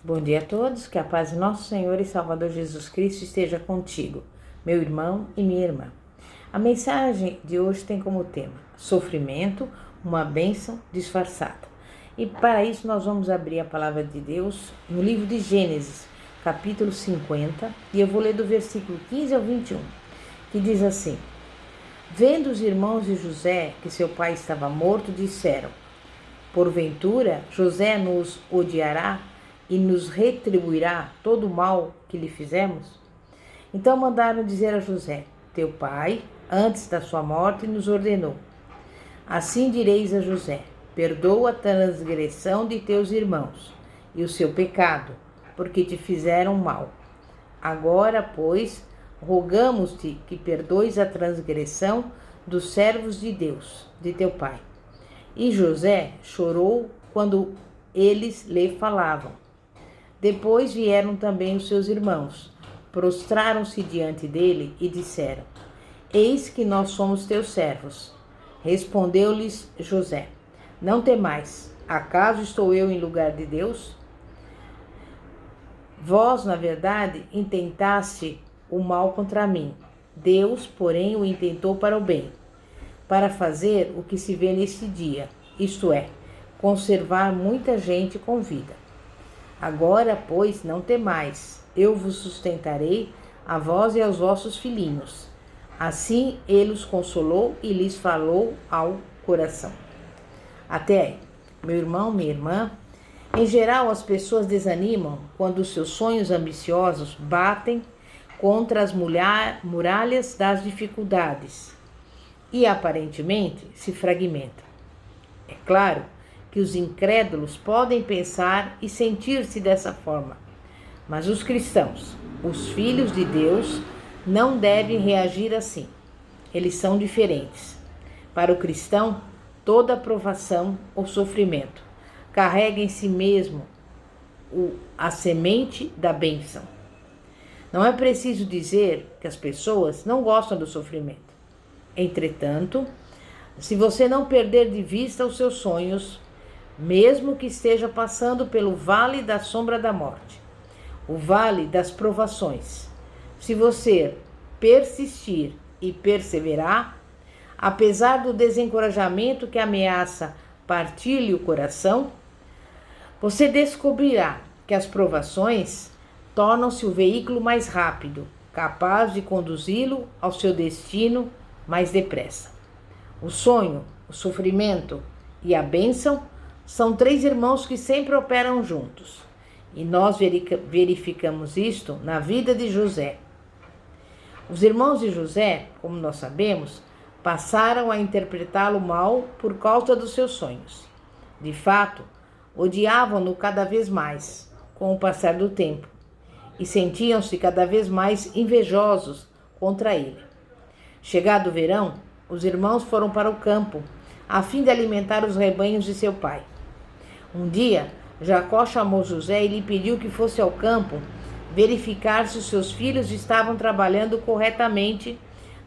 Bom dia a todos, que a paz de nosso Senhor e Salvador Jesus Cristo esteja contigo, meu irmão e minha irmã. A mensagem de hoje tem como tema sofrimento, uma bênção disfarçada. E para isso nós vamos abrir a palavra de Deus no livro de Gênesis, capítulo 50, e eu vou ler do versículo 15 ao 21, que diz assim: Vendo os irmãos de José que seu pai estava morto, disseram: Porventura José nos odiará e nos retribuirá todo o mal que lhe fizemos? Então mandaram dizer a José: Teu pai, antes da sua morte, nos ordenou: Assim direis a José: Perdoa a transgressão de teus irmãos e o seu pecado, porque te fizeram mal. Agora, pois, rogamos-te que perdoes a transgressão dos servos de Deus, de teu pai. E José chorou quando eles lhe falavam. Depois vieram também os seus irmãos, prostraram-se diante dele e disseram: Eis que nós somos teus servos. Respondeu-lhes José: Não temais, acaso estou eu em lugar de Deus? Vós, na verdade, intentaste o mal contra mim. Deus, porém, o intentou para o bem, para fazer o que se vê neste dia, isto é, conservar muita gente com vida. Agora, pois, não temais, eu vos sustentarei, a vós e aos vossos filhinhos. Assim ele os consolou e lhes falou ao coração. Até aí, meu irmão, minha irmã, em geral as pessoas desanimam quando os seus sonhos ambiciosos batem contra as muralhas das dificuldades e aparentemente se fragmentam. É claro que os incrédulos podem pensar e sentir-se dessa forma, mas os cristãos, os filhos de Deus, não devem reagir assim. Eles são diferentes. Para o cristão, toda provação ou sofrimento carrega em si mesmo a semente da bênção. Não é preciso dizer que as pessoas não gostam do sofrimento. Entretanto, se você não perder de vista os seus sonhos, mesmo que esteja passando pelo vale da sombra da morte, o vale das provações, se você persistir e perseverar, apesar do desencorajamento que ameaça partir-lhe o coração, você descobrirá que as provações tornam-se o veículo mais rápido, capaz de conduzi-lo ao seu destino mais depressa. O sonho, o sofrimento e a bênção são três irmãos que sempre operam juntos. E nós verificamos isto na vida de José. Os irmãos de José, como nós sabemos, passaram a interpretá-lo mal por causa dos seus sonhos. De fato, odiavam-no cada vez mais com o passar do tempo e sentiam-se cada vez mais invejosos contra ele. Chegado o verão, os irmãos foram para o campo a fim de alimentar os rebanhos de seu pai. Um dia, Jacó chamou José e lhe pediu que fosse ao campo verificar se os seus filhos estavam trabalhando corretamente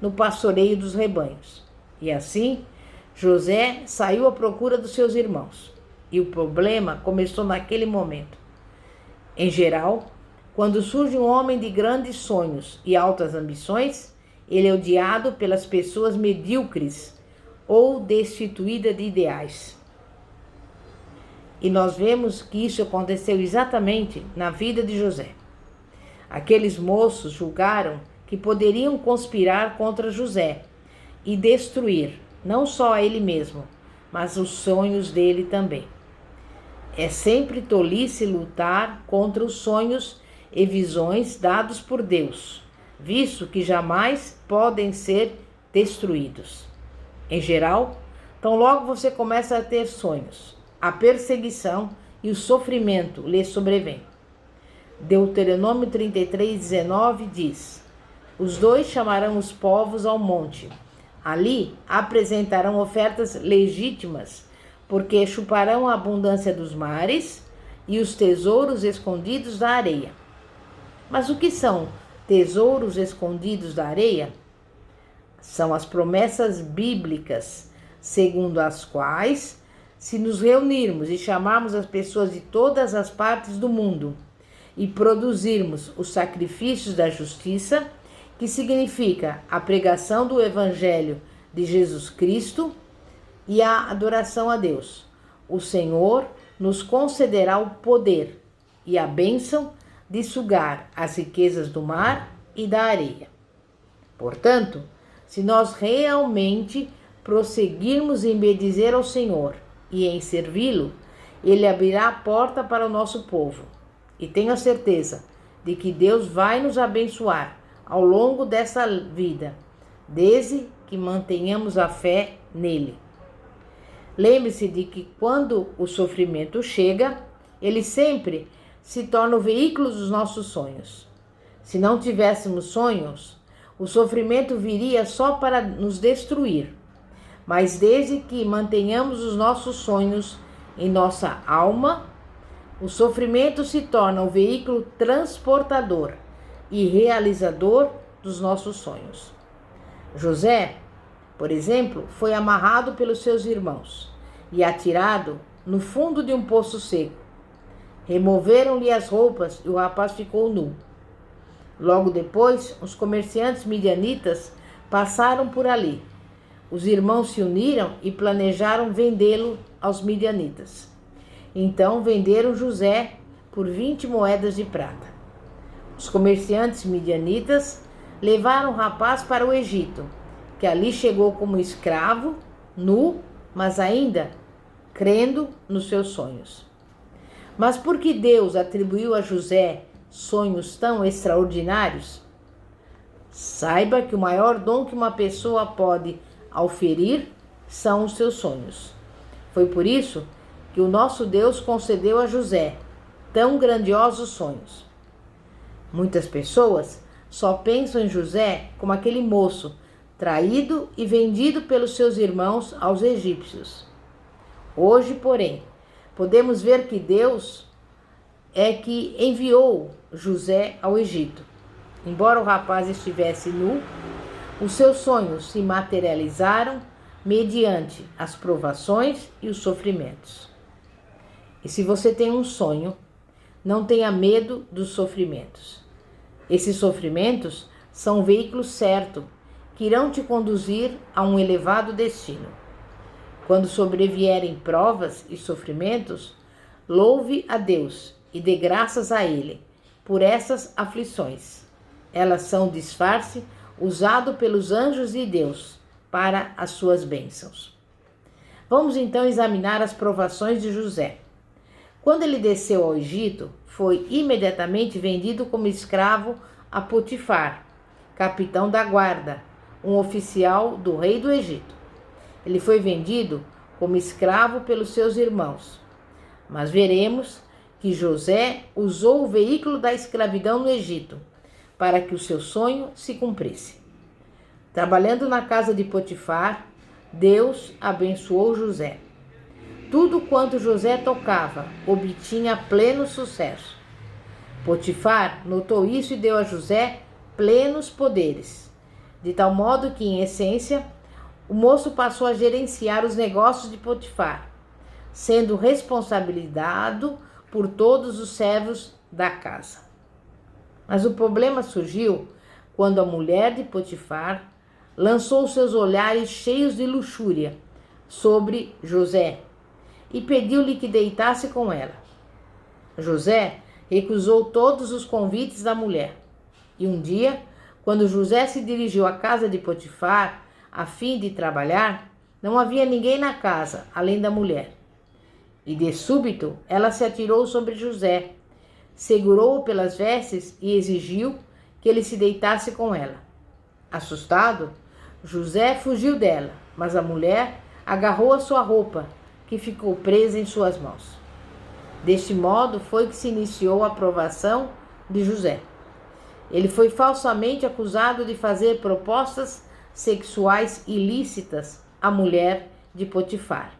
no pastoreio dos rebanhos. E assim, José saiu à procura dos seus irmãos. E o problema começou naquele momento. Em geral, quando surge um homem de grandes sonhos e altas ambições, ele é odiado pelas pessoas medíocres ou destituídas de ideais. E nós vemos que isso aconteceu exatamente na vida de José. Aqueles moços julgaram que poderiam conspirar contra José e destruir não só a ele mesmo, mas os sonhos dele também. É sempre tolice lutar contra os sonhos e visões dados por Deus, visto que jamais podem ser destruídos. Em geral, tão logo você começa a ter sonhos, a perseguição e o sofrimento lhe sobrevêm. Deuteronômio 33:19 diz: Os dois chamarão os povos ao monte. Ali apresentarão ofertas legítimas, porque chuparão a abundância dos mares e os tesouros escondidos da areia. Mas o que são tesouros escondidos da areia? São as promessas bíblicas, segundo as quais se nos reunirmos e chamarmos as pessoas de todas as partes do mundo e produzirmos os sacrifícios da justiça, que significa a pregação do Evangelho de Jesus Cristo e a adoração a Deus, o Senhor nos concederá o poder e a bênção de sugar as riquezas do mar e da areia. Portanto, se nós realmente prosseguirmos em bendizer ao Senhor e em servi-lo, Ele abrirá a porta para o nosso povo. E tenho a certeza de que Deus vai nos abençoar ao longo dessa vida, desde que mantenhamos a fé nele. Lembre-se de que quando o sofrimento chega, ele sempre se torna o veículo dos nossos sonhos. Se não tivéssemos sonhos, o sofrimento viria só para nos destruir. Mas desde que mantenhamos os nossos sonhos em nossa alma, o sofrimento se torna o veículo transportador e realizador dos nossos sonhos. José, por exemplo, foi amarrado pelos seus irmãos e atirado no fundo de um poço seco. Removeram-lhe as roupas e o rapaz ficou nu. Logo depois, os comerciantes midianitas passaram por ali. Os irmãos se uniram e planejaram vendê-lo aos midianitas. Então venderam José por 20 moedas de prata. Os comerciantes midianitas levaram o rapaz para o Egito, que ali chegou como escravo, nu, mas ainda crendo nos seus sonhos. Mas por que Deus atribuiu a José sonhos tão extraordinários? Saiba que o maior dom que uma pessoa pode auferir são os seus sonhos. Foi por isso que o nosso Deus concedeu a José tão grandiosos sonhos. Muitas pessoas só pensam em José como aquele moço traído e vendido pelos seus irmãos aos egípcios. Hoje, porém, podemos ver que Deus é que enviou José ao Egito. Embora o rapaz estivesse nu, os seus sonhos se materializaram mediante as provações e os sofrimentos. E se você tem um sonho, não tenha medo dos sofrimentos. Esses sofrimentos são um veículo certo que irão te conduzir a um elevado destino. Quando sobrevierem provas e sofrimentos, louve a Deus e dê graças a Ele por essas aflições. Elas são disfarce usado pelos anjos de Deus para as suas bênçãos. Vamos então examinar as provações de José. Quando ele desceu ao Egito, foi imediatamente vendido como escravo a Potifar, capitão da guarda, um oficial do rei do Egito. Ele foi vendido como escravo pelos seus irmãos. Mas veremos que José usou o veículo da escravidão no Egito para que o seu sonho se cumprisse. Trabalhando na casa de Potifar, Deus abençoou José. Tudo quanto José tocava obtinha pleno sucesso. Potifar notou isso e deu a José plenos poderes, de tal modo que, em essência, o moço passou a gerenciar os negócios de Potifar, sendo responsabilizado por todos os servos da casa. Mas o problema surgiu quando a mulher de Potifar lançou seus olhares cheios de luxúria sobre José e pediu-lhe que deitasse com ela. José recusou todos os convites da mulher. E um dia, quando José se dirigiu à casa de Potifar a fim de trabalhar, não havia ninguém na casa além da mulher. E de súbito ela se atirou sobre José, segurou-o pelas vestes e exigiu que ele se deitasse com ela. Assustado, José fugiu dela, mas a mulher agarrou a sua roupa, que ficou presa em suas mãos. Deste modo foi que se iniciou a provação de José. Ele foi falsamente acusado de fazer propostas sexuais ilícitas à mulher de Potifar.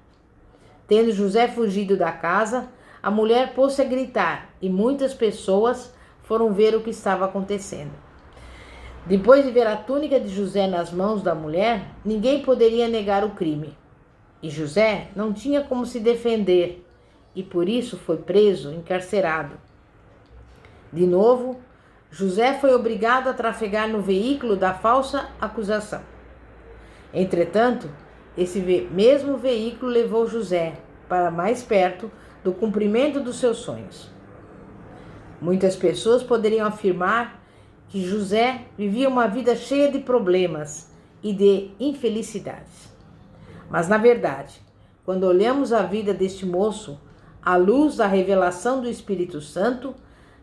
Tendo José fugido da casa, a mulher pôs-se a gritar e muitas pessoas foram ver o que estava acontecendo. Depois de ver a túnica de José nas mãos da mulher, ninguém poderia negar o crime. E José não tinha como se defender e por isso foi preso, encarcerado. De novo, José foi obrigado a trafegar no veículo da falsa acusação. Entretanto, esse mesmo veículo levou José para mais perto do cumprimento dos seus sonhos. Muitas pessoas poderiam afirmar que José vivia uma vida cheia de problemas e de infelicidades. Mas, na verdade, quando olhamos a vida deste moço à luz da revelação do Espírito Santo,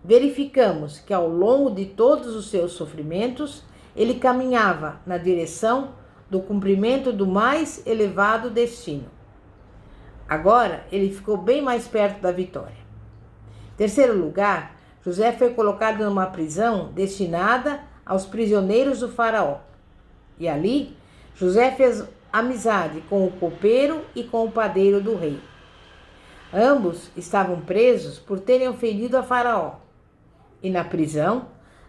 verificamos que ao longo de todos os seus sofrimentos, ele caminhava na direção do cumprimento do mais elevado destino. Agora, ele ficou bem mais perto da vitória. Em terceiro lugar, José foi colocado numa prisão destinada aos prisioneiros do faraó. E ali, José fez amizade com o copeiro e com o padeiro do rei. Ambos estavam presos por terem ofendido a faraó. E na prisão,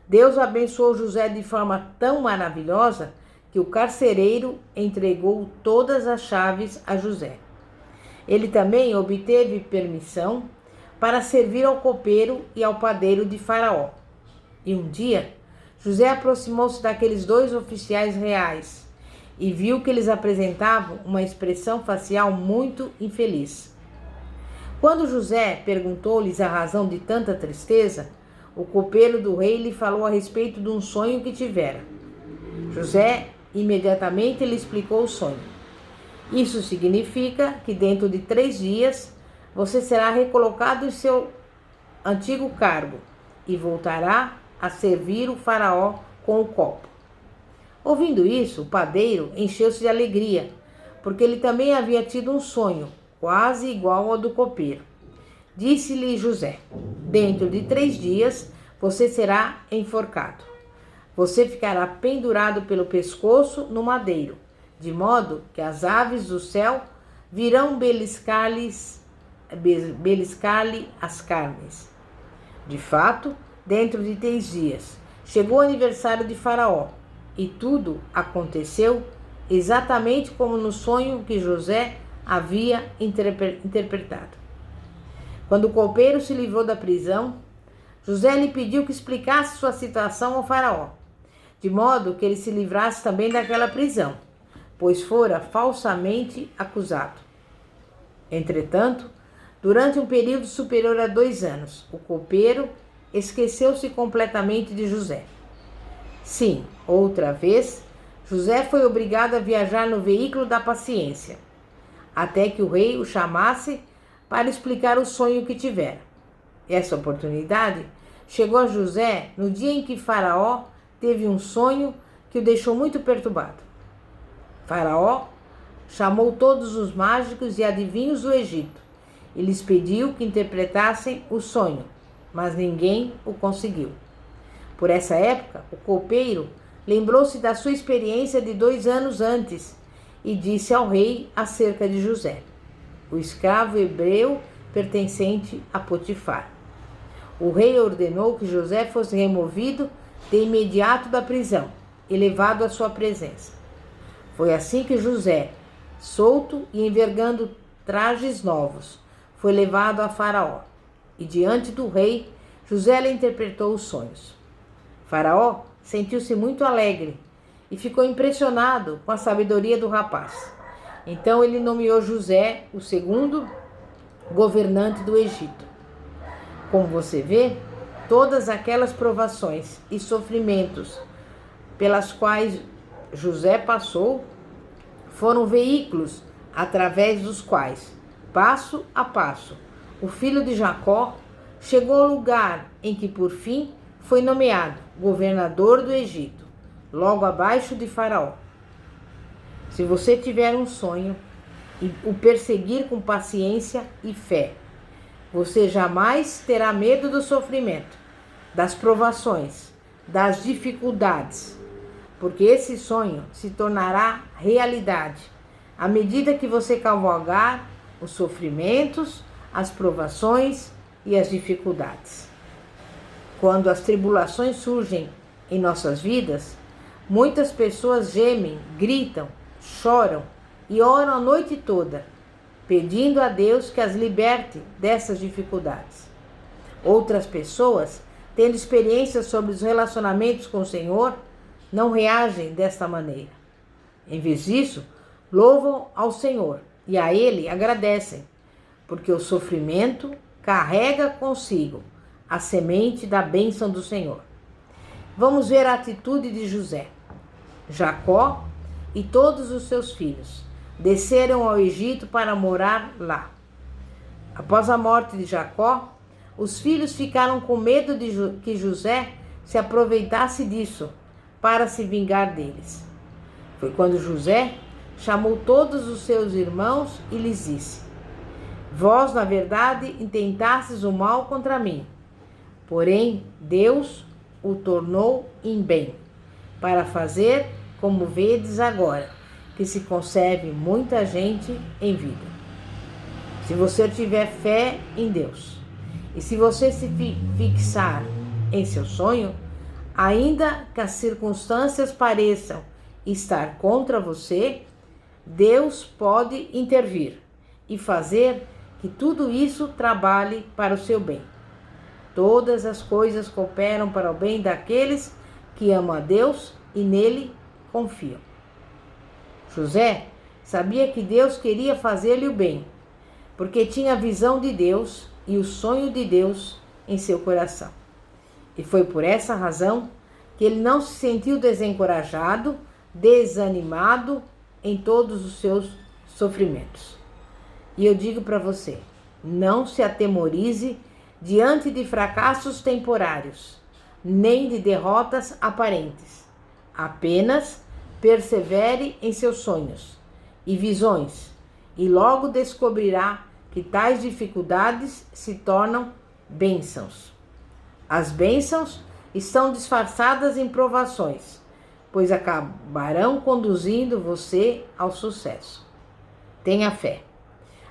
Deus abençoou José de forma tão maravilhosa que o carcereiro entregou todas as chaves a José. Ele também obteve permissão para servir ao copeiro e ao padeiro de Faraó. E um dia, José aproximou-se daqueles dois oficiais reais e viu que eles apresentavam uma expressão facial muito infeliz. Quando José perguntou-lhes a razão de tanta tristeza, o copeiro do rei lhe falou a respeito de um sonho que tivera. José imediatamente lhe explicou o sonho. Isso significa que dentro de 3 dias você será recolocado em seu antigo cargo e voltará a servir o faraó com o copo. Ouvindo isso, o padeiro encheu-se de alegria, porque ele também havia tido um sonho, quase igual ao do copeiro. Disse-lhe José: dentro de 3 dias você será enforcado. Você ficará pendurado pelo pescoço no madeiro, de modo que as aves do céu virão beliscar-lhe as carnes. De fato, dentro de 3 dias, chegou o aniversário de Faraó, e tudo aconteceu exatamente como no sonho que José havia interpretado. Quando o copeiro se livrou da prisão, José lhe pediu que explicasse sua situação ao faraó, de modo que ele se livrasse também daquela prisão, pois fora falsamente acusado. Entretanto, durante um período superior a 2 anos, o copeiro esqueceu-se completamente de José. Sim, outra vez, José foi obrigado a viajar no veículo da paciência, até que o rei o chamasse para explicar o sonho que tivera. Essa oportunidade chegou a José no dia em que Faraó teve um sonho que o deixou muito perturbado. Faraó chamou todos os mágicos e adivinhos do Egito e lhes pediu que interpretassem o sonho, mas ninguém o conseguiu. Por essa época, o copeiro lembrou-se da sua experiência de 2 anos antes e disse ao rei acerca de José, o escravo hebreu pertencente a Potifar. O rei ordenou que José fosse removido de imediato da prisão e levado à sua presença. Foi assim que José, solto e envergando trajes novos, foi levado a Faraó. E diante do rei, José lhe interpretou os sonhos. Faraó sentiu-se muito alegre e ficou impressionado com a sabedoria do rapaz. Então ele nomeou José o 2º governante do Egito. Como você vê, todas aquelas provações e sofrimentos pelas quais José passou foram veículos através dos quais, passo a passo, o filho de Jacó chegou ao lugar em que por fim foi nomeado governador do Egito, logo abaixo de Faraó. Se você tiver um sonho e o perseguir com paciência e fé, você jamais terá medo do sofrimento, das provações, das dificuldades, porque esse sonho se tornará realidade à medida que você cavalgar os sofrimentos, as provações e as dificuldades. Quando as tribulações surgem em nossas vidas, muitas pessoas gemem, gritam, choram e oram a noite toda, pedindo a Deus que as liberte dessas dificuldades. Outras pessoas, tendo experiências sobre os relacionamentos com o Senhor, não reagem desta maneira. Em vez disso, louvam ao Senhor e a Ele agradecem, porque o sofrimento carrega consigo a semente da bênção do Senhor. Vamos ver a atitude de José. Jacó e todos os seus filhos desceram ao Egito para morar lá. Após a morte de Jacó, os filhos ficaram com medo de que José se aproveitasse disso para se vingar deles. Foi quando José chamou todos os seus irmãos e lhes disse: Vós, na verdade, intentastes o mal contra mim, porém Deus o tornou em bem, para fazer como vedes agora, que se conserve muita gente em vida. Se você tiver fé em Deus, e se você se fixar em seu sonho, ainda que as circunstâncias pareçam estar contra você, Deus pode intervir e fazer que tudo isso trabalhe para o seu bem. Todas as coisas cooperam para o bem daqueles que amam a Deus e nele confiam. José sabia que Deus queria fazer-lhe o bem, porque tinha a visão de Deus e o sonho de Deus em seu coração. E foi por essa razão que ele não se sentiu desencorajado, desanimado em todos os seus sofrimentos. E eu digo para você, não se atemorize diante de fracassos temporários, nem de derrotas aparentes. Apenas persevere em seus sonhos e visões, e logo descobrirá que tais dificuldades se tornam bênçãos. As bênçãos estão disfarçadas em provações, pois acabarão conduzindo você ao sucesso. Tenha fé.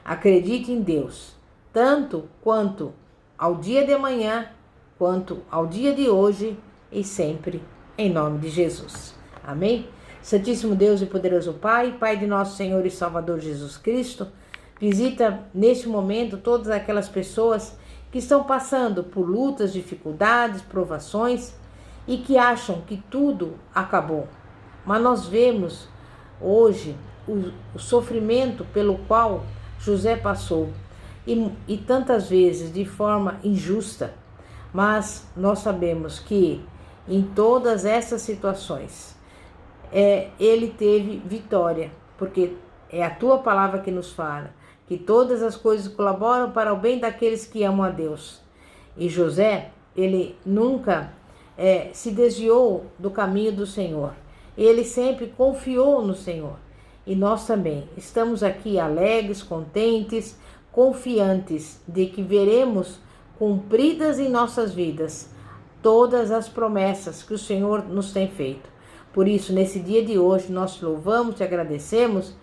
Acredite em Deus, tanto quanto ao dia de amanhã, quanto ao dia de hoje e sempre, em nome de Jesus. Amém? Santíssimo Deus e poderoso Pai, Pai de nosso Senhor e Salvador Jesus Cristo, visita neste momento todas aquelas pessoas que estão passando por lutas, dificuldades, provações e que acham que tudo acabou. Mas nós vemos hoje o sofrimento pelo qual José passou e tantas vezes de forma injusta, mas nós sabemos que em todas essas situações ele teve vitória, porque é a tua palavra que nos fala que todas as coisas colaboram para o bem daqueles que amam a Deus. E José, ele nunca se desviou do caminho do Senhor. Ele sempre confiou no Senhor. E nós também estamos aqui alegres, contentes, confiantes de que veremos cumpridas em nossas vidas todas as promessas que o Senhor nos tem feito. Por isso, nesse dia de hoje, nós louvamos e agradecemos,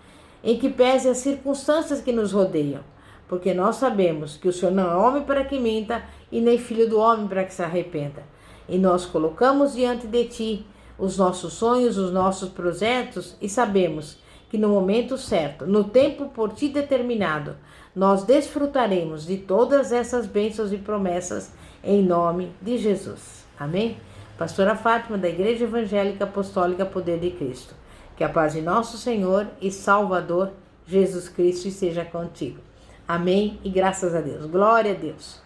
em que pese as circunstâncias que nos rodeiam, porque nós sabemos que o Senhor não é homem para que minta e nem filho do homem para que se arrependa. E nós colocamos diante de Ti os nossos sonhos, os nossos projetos e sabemos que no momento certo, no tempo por Ti determinado, nós desfrutaremos de todas essas bênçãos e promessas em nome de Jesus. Amém? Pastora Fátima, da Igreja Evangélica Apostólica Poder de Cristo. Que a paz de nosso Senhor e Salvador Jesus Cristo esteja contigo. Amém e graças a Deus. Glória a Deus.